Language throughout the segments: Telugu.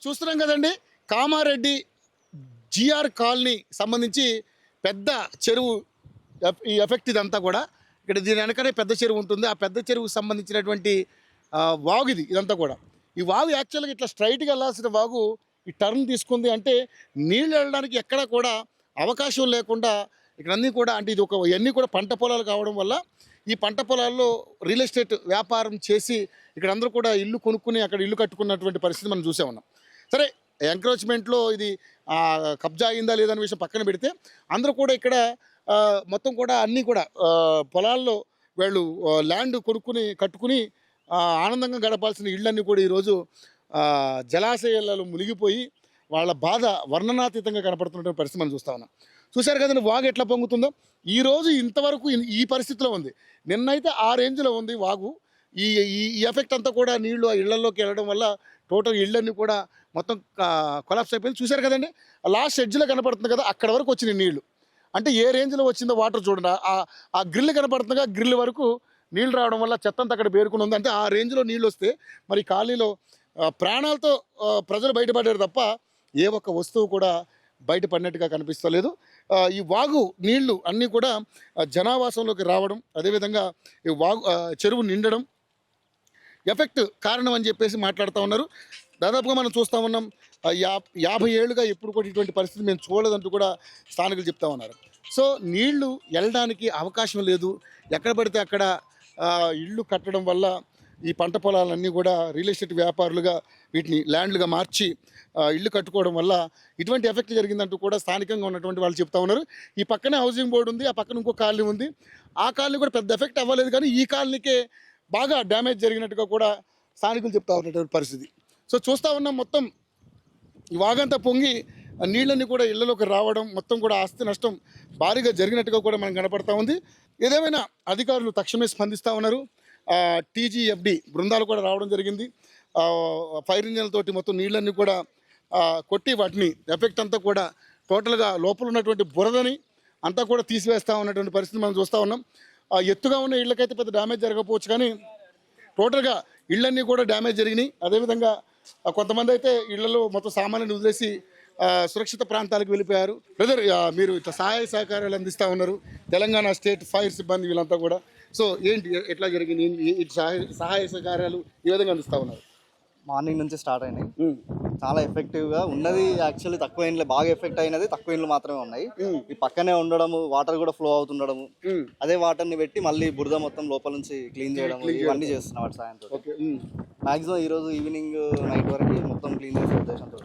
చూస్తున్నాం కదండి, కామారెడ్డి జిఆర్ కాలనీ సంబంధించి పెద్ద చెరువు ఈ ఎఫెక్ట్ ఇదంతా కూడా. ఇక్కడ దీని వెనకనే పెద్ద చెరువు ఉంటుంది. ఆ పెద్ద చెరువుకు సంబంధించినటువంటి వాగు ఇదంతా కూడా. ఈ వాగు యాక్చువల్గా ఇట్లా స్ట్రైట్గా వెళ్ళాల్సిన వాగు ఈ టర్న్ తీసుకుంది. అంటే నీళ్ళు వెళ్ళడానికి ఎక్కడా కూడా అవకాశం లేకుండా ఇక్కడ అన్నీ కూడా, అంటే ఇది ఇవన్నీ కూడా పంట పొలాలు కావడం వల్ల ఈ పంట పొలాల్లో రియల్ ఎస్టేట్ వ్యాపారం చేసి ఇక్కడ అందరూ కూడా ఇల్లు కొనుక్కుని అక్కడ ఇల్లు కట్టుకున్నటువంటి పరిస్థితి మనం చూసే ఉన్నాం. సరే, ఎంక్రోచ్మెంట్లో ఇది కబ్జా అయిందా లేదనే విషయం పక్కన పెడితే అందరూ కూడా ఇక్కడ మొత్తం కూడా అన్నీ కూడా పొలాల్లో వీళ్ళు ల్యాండ్ కొనుక్కుని కట్టుకుని ఆనందంగా గడపాల్సిన ఇళ్ళన్నీ కూడా ఈరోజు జలాశయాలలో మునిగిపోయి వాళ్ళ బాధ వర్ణనాతీతంగా కనపడుతున్న పరిస్థితి మనం చూస్తూ ఉన్నాం. చూశారు కదండి వాగు ఎట్లా పొంగుతుందో. ఈరోజు ఇంతవరకు ఈ పరిస్థితిలో ఉంది. నిన్నైతే ఆ రేంజ్లో ఉంది వాగు. ఈ ఎఫెక్ట్ అంతా కూడా నీళ్లు ఆ ఇళ్లలోకి వెళ్ళడం వల్ల టోటల్ ఇళ్ళన్నీ కూడా మొత్తం కొలాప్స్ అయిపోయింది. చూశారు కదండి, లాస్ట్ ఎడ్జ్లో కనపడుతుంది కదా, అక్కడ వరకు వచ్చినాయి నీళ్లు. అంటే ఏ రేంజ్లో వచ్చిందో వాటర్ చూడండి. ఆ గ్రిల్ కనపడుతుందిగా, గ్రిల్ వరకు నీళ్ళు రావడం వల్ల చెత్త అంతా అక్కడ పేరుకుని ఉంది. అంటే ఆ రేంజ్లో నీళ్ళు వస్తే మరి కాలనీలో ప్రాణాలతో ప్రజలు బయటపడారు తప్ప ఏ ఒక్క వస్తువు కూడా బయటపడినట్టుగా కనిపిస్తలేదు. ఈ వాగు నీళ్లు అన్నీ కూడా జనావాసంలోకి రావడం, అదేవిధంగా ఈ వాగు చెరువు నిండడం ఎఫెక్ట్ కారణం అని చెప్పేసి మాట్లాడుతూ ఉన్నారు. దాదాపుగా మనం చూస్తూ ఉన్నాం 50 ఏళ్ళుగా ఎప్పుడు కూడా ఇటువంటి పరిస్థితి మేము చూడలేదంటూ కూడా స్థానికులు చెప్తా ఉన్నారు. సో నీళ్లు వెళ్ళడానికి అవకాశం లేదు. ఎక్కడ పడితే అక్కడ ఇళ్ళు కట్టడం వల్ల ఈ పంట పొలాలన్నీ కూడా రియల్ ఎస్టేట్ వ్యాపారులుగా వీటిని ల్యాండ్లుగా మార్చి ఇళ్ళు కట్టుకోవడం వల్ల ఇటువంటి ఎఫెక్ట్ జరిగిందంటూ కూడా స్థానికంగా ఉన్నటువంటి వాళ్ళు చెప్తా ఉన్నారు. ఈ పక్కనే హౌసింగ్ బోర్డు ఉంది, ఆ పక్కన ఇంకో కాలనీ ఉంది. ఆ కాలనీ కూడా పెద్ద ఎఫెక్ట్ అవ్వలేదు, కానీ ఈ కాలనీకే బాగా డ్యామేజ్ జరిగినట్టుగా కూడా స్థానికులు చెప్తా ఉన్నటువంటి పరిస్థితి. సో చూస్తూ ఉన్నాం, మొత్తం ఈ వాగంతా పొంగి నీళ్ళన్నీ కూడా ఇళ్లలోకి రావడం, మొత్తం కూడా ఆస్తి నష్టం భారీగా జరిగినట్టుగా కూడా మనకు కనపడతా ఉంది. ఏదేమైనా అధికారులు తక్షణమే స్పందిస్తూ ఉన్నారు. టీజీఎఫ్డి బృందాలు కూడా రావడం జరిగింది. ఫైర్ ఇంజన్లతోటి మొత్తం నీళ్ళన్నీ కూడా కొట్టి వాటిని ఎఫెక్ట్ అంతా కూడా టోటల్గా లోపల ఉన్నటువంటి బురదని అంతా కూడా తీసివేస్తూ ఉన్నటువంటి పరిస్థితి మనం చూస్తూ ఉన్నాం. ఎత్తుగా ఉన్న ఇళ్ళకైతే పెద్ద డ్యామేజ్ జరగకపోవచ్చు, కానీ టోటల్గా ఇళ్ళన్నీ కూడా డ్యామేజ్ జరిగినాయి. అదేవిధంగా కొంతమంది అయితే ఇళ్లలో మొత్తం సామాన్లను వదిలేసి సురక్షిత ప్రాంతాలకు వెళ్ళిపోయారు. బ్రదర్, మీరు ఇట్లా సహాయ సహకారాలు అందిస్తూ ఉన్నారు, తెలంగాణ స్టేట్ ఫైర్ సిబ్బంది వీళ్ళంతా కూడా. సో ఏంటి, ఎట్లా జరిగింది, సహాయ సహకారాలు ఏ విధంగా అందిస్తూ ఉన్నారు? మార్నింగ్ నుంచి స్టార్ట్ అయినాయి. చాలా ఎఫెక్టివ్గా ఉన్నది. యాక్చువల్లీ తక్కువ ఇండ్లు బాగా ఎఫెక్ట్ అయినది తక్కువ ఇండ్లు మాత్రమే ఉన్నాయి. ఈ పక్కనే ఉండడము, వాటర్ కూడా ఫ్లో అవుతుండడము, అదే వాటర్ని పెట్టి మళ్ళీ బురద మొత్తం లోపల నుంచి క్లీన్ చేయడం, ఇవన్నీ చేస్తున్నాం వాటి సాయంతో. మాక్సిమం ఈ రోజు ఈవినింగ్ నైట్ వరకు మొత్తం క్లీన్ చేసే ఉద్దేశంతో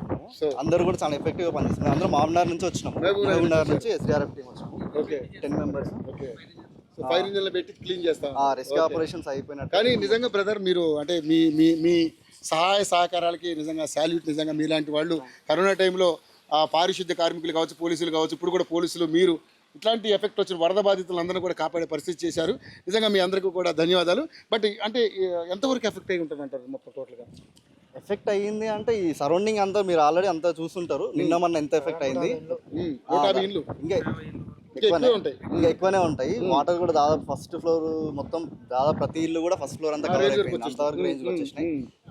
అందరూ కూడా చాలా ఎఫెక్టివ్గా పనిచేస్తున్నారు. అందరూ మామూలు నుంచి వచ్చినాం, మహబూబ్నగర్ నుంచి ఎస్డీఆర్ఎఫ్ టీం వచ్చినాము. 10 members ఫైర్ ఇంజన్లు పెట్టి క్లీన్ చేస్తాం. రెస్క్యూ ఆపరేషన్స్ అయిపోయినట్టు. కానీ నిజంగా బ్రదర్, మీరు అంటే మీ సహాయ సహకారాలకి నిజంగా సాల్యూట్. నిజంగా మీలాంటి వాళ్ళు కరోనా టైంలో పారిశుద్ధ్య కార్మికులు కావచ్చు, పోలీసులు కావచ్చు, ఇప్పుడు కూడా పోలీసులు మీరు ఇట్లాంటి ఎఫెక్ట్ వచ్చిన వరద బాధితులందరూ కూడా కాపాడే పరిస్థితి చేశారు. నిజంగా మీ అందరికీ కూడా ధన్యవాదాలు. బట్ అంటే ఎంతవరకు ఎఫెక్ట్ అయి ఉంటుంది అంటారు మొత్తం టోటల్గా? ఎఫెక్ట్ అయ్యింది అంటే ఈ సరౌండింగ్ అంతా మీరు ఆల్రెడీ అంతా చూస్తుంటారు. నిన్న మొన్న ఎంత ఎఫెక్ట్ అయింది, ఇంకా ఎక్కువనే ఉంటాయి. వాటర్ కూడా దాదాపు ఫస్ట్ ఫ్లోర్ మొత్తం, దాదాపు ప్రతి ఇల్లు కూడా ఫస్ట్ ఫ్లోర్ అంతా కవర్ అయిపోయింది. అంతవరకు రేంజ్ వచ్చేసినాయి.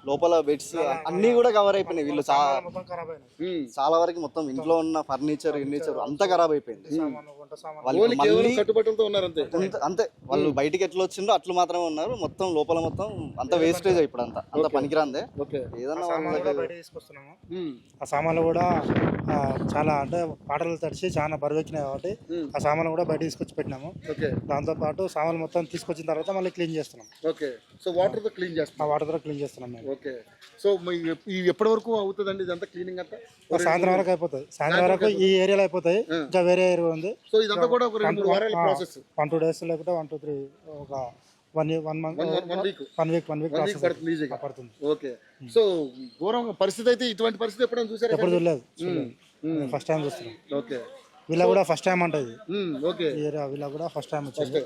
లోపల బెడ్స్ అన్ని కూడా కవర్ అయిపోయినాయి. వీళ్ళు చాలా వరకు మొత్తం ఇంట్లో ఉన్న ఫర్నిచర్ అంతా ఖరాబ్ అయిపోయింది. అంతే, వాళ్ళు బయటికి ఎట్లా వచ్చిందో అట్లు మాత్రమే ఉన్నారు. మొత్తం లోపల మొత్తం అంత వేస్టేజ్ ఇప్పుడు అంత పనికిరాందే. ఏదన్నా ఆ సామాన్లు కూడా చాలా, అంటే వాటర్లు తడిచి చాలా బరువెక్కినాయి కాబట్టి ఆ సామాన్లు కూడా బయట తీసుకొచ్చి పెట్టినాము. దాంతో పాటు సామాన్లు మొత్తం తీసుకొచ్చిన తర్వాత మళ్ళీ క్లీన్ చేస్తున్నాం. వాటర్ తో క్లీన్ చేస్తున్నాం మేము. ఓకే. సో ఎప్పటి వరకు అవుతుందండి ఇదంతా క్లీనింగ్ అంతా? సాయంత్రం వరకు అయిపోతుంది. సాయంత్రం వరకు ఈ ఏరియాలో అయిపోతాయి. ఇంకా వేరే ఏరియా ఉంది. సో ఇదంతా కూడా 1-2 days లేకపోతే 1-2-3 ఒక 1 week పడుతుంది. ఓకే. సో ఘోరంగా పరిస్థితి అయితే, ఇటువంటి పరిస్థితి ఎప్పుడైనా చూసారు? ఎప్పుడు చూడలేదు, ఫస్ట్ టైం చూస్తున్నాం. ఓకే. వీళ్ళ కూడా ఫస్ట్ టైం అంటే ఓకే. వీళ్ళ కూడా ఫస్ట్ టైం వచ్చింది.